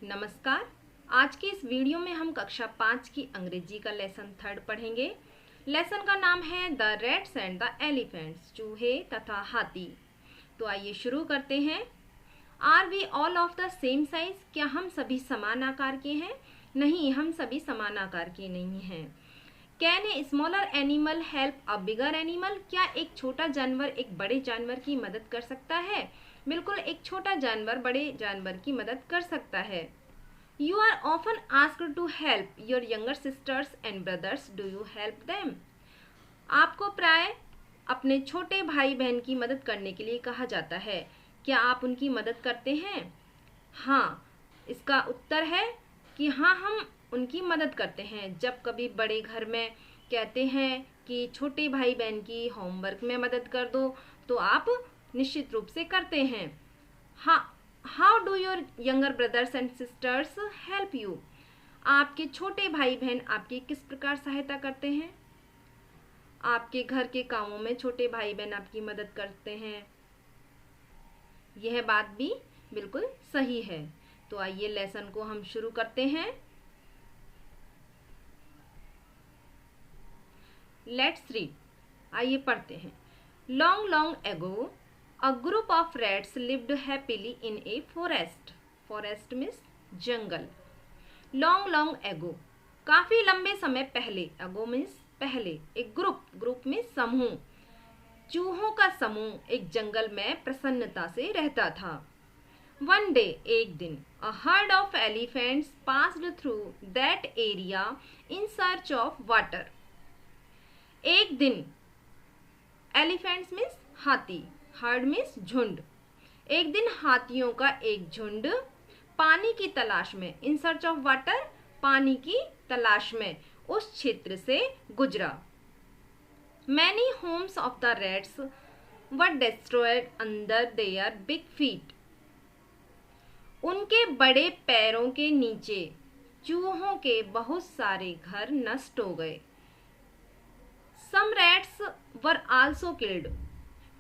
नमस्कार। आज के इस वीडियो में हम कक्षा 5 की अंग्रेजी का लेसन 3 पढ़ेंगे। लेसन का नाम है the rats and the elephants, चूहे तथा हाथी। तो आइए शुरू करते हैं। Are we all of the same size? क्या हम सभी समान आकार के हैं? नहीं, हम सभी समान आकार के नहीं हैं। Can a smaller animal help a bigger animal? क्या एक छोटा जानवर एक बड़े जानवर की मदद कर सकता है? बिल्कुल, एक छोटा जानवर बड़े जानवर की मदद कर सकता है। You are often asked to help your younger sisters and brothers. Do you help them? आपको प्राय अपने छोटे भाई बहन की मदद करने के लिए कहा जाता है। क्या आप उनकी मदद करते हैं? हाँ, इसका उत्तर है कि हाँ, हम उनकी मदद करते हैं। जब कभी बड़े घर में कहते हैं कि छोटे भाई बहन की होमवर्क में मदद कर दो, तो आप निश्चित रूप से करते हैं। हाँ, how do your younger brothers and sisters help you? आपके छोटे भाई बहन आपकी किस प्रकार सहायता करते हैं? आपके घर के कामों में छोटे भाई बहन आपकी मदद करते हैं। यह बात भी बिल्कुल सही है। तो आइए लेसन को हम शुरू करते हैं। Let's read. आइए पढ़ते हैं। Long long ago A group of rats lived happily in a forest. Forest means jungle. Long long ago. काफी लंबे समय पहले. Ago means पहले. एक ग्रुप में समूह. चूहों का समूह एक जंगल में प्रसन्नता से रहता था. One day, एक दिन, a herd of elephants passed through that area in search of water. एक दिन, elephants means हाथी. हर्ड मीन्स झुंड. एक दिन हाथियों का एक झुंड पानी की तलाश में, इन सर्च ऑफ वाटर, पानी की तलाश में उस क्षेत्र से गुजरा. Many Holmes of the rats were destroyed under their big feet. उनके बड़े पैरों के नीचे चूहों के बहुत सारे घर नष्ट हो गए. सम रैट्स वर आल्सो किल्ड.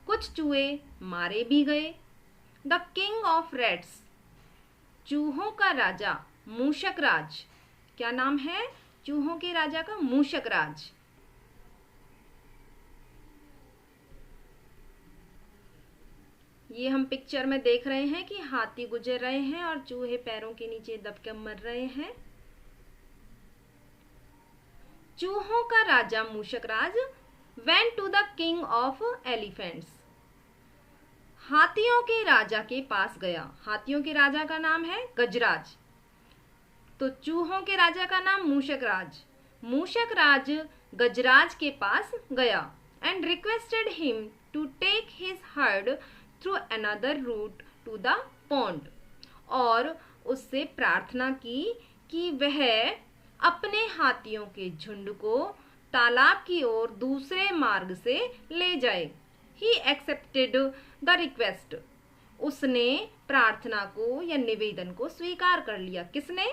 कुछ चूहे मारे भी गए. द किंग ऑफ रैट्स, चूहों का राजा, मूषक राज. क्या नाम है चूहों के राजा का? मूषक राज. ये हम पिक्चर में देख रहे हैं कि हाथी गुजर रहे हैं और चूहे पैरों के नीचे दबके मर रहे हैं. चूहों का राजा मूषक राज went to the king of elephants. हाथियों के राजा के पास गया. हाथियों के राजा का नाम है गजराज. तो चूहों के राजा का नाम मूषक राज. मूषक राज गजराज के पास गया and requested him to take his herd through another route to the pond. और उससे प्रार्थना की कि वह अपने हाथियों के झुंड को तालाब की ओर दूसरे मार्ग से ले जाए. He accepted the request. उसने प्रार्थना को या निवेदन को स्वीकार कर लिया. किसने?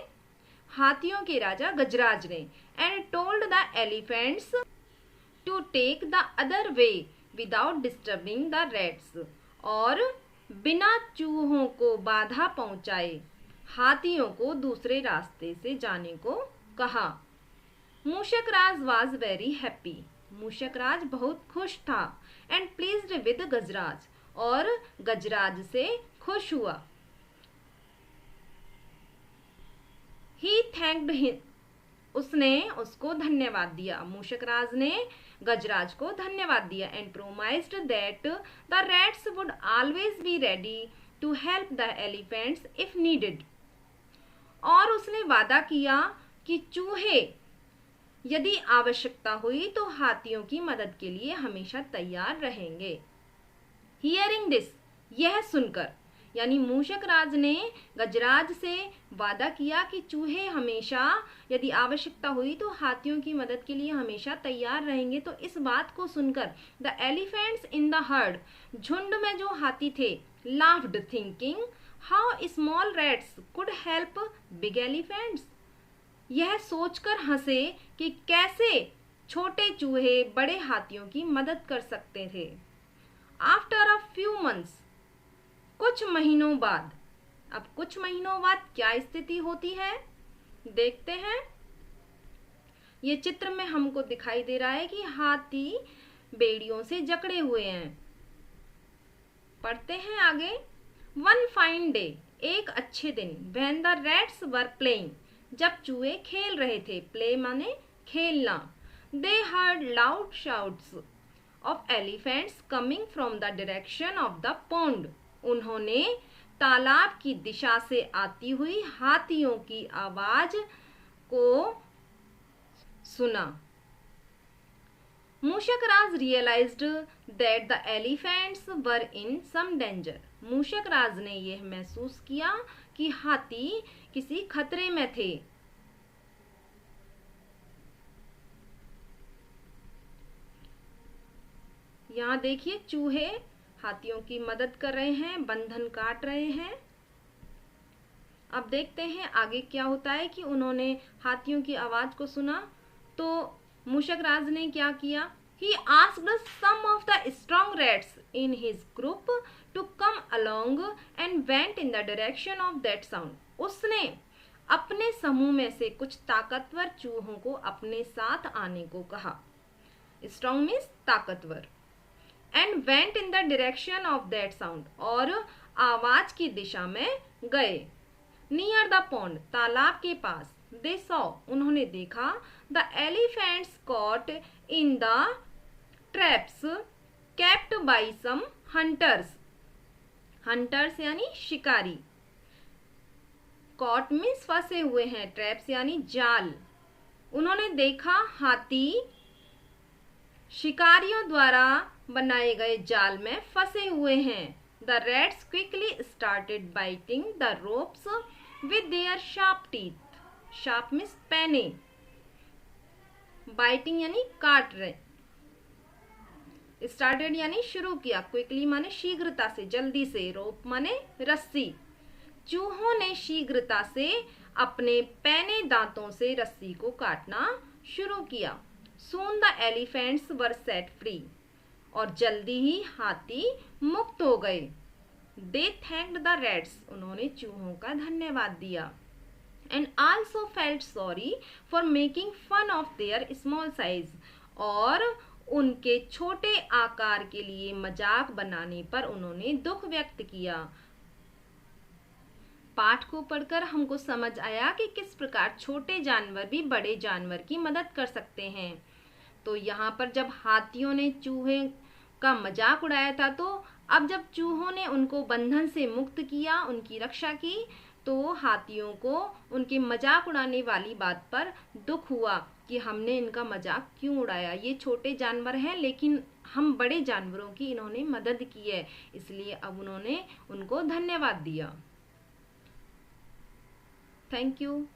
हाथियों के राजा गजराज ने. And told the elephants to take the other way without disturbing the rats. और बिना चूहों को बाधा पहुंचाए हाथियों को दूसरे रास्ते से जाने को कहा. मूषक राज वॉज वेरी हैप्पी. मूषक राज बहुत खुश था. एंड प्लीज्ड विद गजराज, और गजराज से खुश हुआ. ही थैंक्ड हिम, उसने उसको धन्यवाद दिया. मूषक राज ने गजराज को धन्यवाद दिया. And promised that the rats would always be ready to help the elephants if needed. और उसने वादा किया कि चूहे यदि आवश्यकता हुई तो हाथियों की मदद के लिए हमेशा तैयार रहेंगे. हियरिंग दिस, यह सुनकर, यानी मूषक राज ने गजराज से वादा किया कि चूहे हमेशा यदि आवश्यकता हुई तो हाथियों की मदद के लिए हमेशा तैयार रहेंगे. तो इस बात को सुनकर the elephants in the heard, झुंड में जो हाथी थे, laughed thinking how small rats could help big elephants. यह सोचकर हंसे कि कैसे छोटे चूहे बड़े हाथियों की मदद कर सकते थे. आफ्टर अ फ्यू मंथ्स, कुछ महीनों बाद, अब कुछ महीनों बाद क्या स्थिति होती है देखते हैं। ये चित्र में हमको दिखाई दे रहा है कि हाथी बेड़ियों से जकड़े हुए हैं। पढ़ते हैं आगे। वन फाइन डे, एक अच्छे दिन, when the rats were playing, जब चूहे खेल रहे थे, प्ले माने खेलना, दे heard loud shouts of elephants coming from the direction of the pond, उन्होंने तालाब की दिशा से आती हुई हाथियों की आवाज को सुना। मूषकराज realized that the elephants were in some danger. मूषकराज ने यह महसूस किया कि हाथी किसी खतरे में थे। यहाँ देखिए चूहे हाथियों की मदद कर रहे हैं, बंधन काट रहे हैं। अब देखते हैं आगे क्या होता है कि उन्होंने हाथियों की आवाज को सुना तो मूषकराज ने क्या किया। He asked some of the strong rats in his group to come along and went in the direction of that sound. उसने अपने समूह में से कुछ ताकतवर चूहों को अपने साथ आने को कहा। Strong means ताकतवर। And went in the direction of that sound, और आवाज की दिशा में गए। Near the pond, तालाब के पास, they saw, उन्होंने देखा, the elephants caught in the traps kept by some hunters. Hunters यानी शिकारी। caught means फंसे हुए हैं, traps यानी जाल। उन्होंने देखा हाथी शिकारियों द्वारा बनाए गए जाल में फंसे हुए हैं। The rats quickly started biting the ropes with their sharp teeth. Sharp means पैने। Biting यानी काट रहे। Started यानी शुरू किया। Quickly माने शीघ्रता से, जल्दी से। Rope माने रस्सी। चूहों ने शीघ्रता से अपने पैने दांतों से रस्सी को काटना शुरू किया। Soon the elephants were set free. और जल्दी ही हाथी मुक्त हो गए। They thanked the rats. उन्होंने चूहों का धन्यवाद दिया। And also felt sorry for making fun of their small size. और उनके छोटे आकार के लिए मजाक बनाने पर उन्होंने दुख व्यक्त किया। पाठ को पढ़कर हमको समझ आया कि किस प्रकार छोटे जानवर भी बड़े जानवर की मदद कर सकते हैं। तो यहाँ पर जब हाथियों ने चूहे का मजाक उड़ाया था, तो अब जब चूहों ने उनको बंधन से मुक्त किया, उनकी रक्षा की, तो हाथियों को उनके मजाक उड़ाने वाली बात पर दुख हुआ कि हमने इनका मजाक क्यों उड़ाया। ये छोटे जानवर हैं लेकिन हम बड़े जानवरों की इन्होंने मदद की है, इसलिए अब उन्होंने उनको धन्यवाद दिया। Thank you.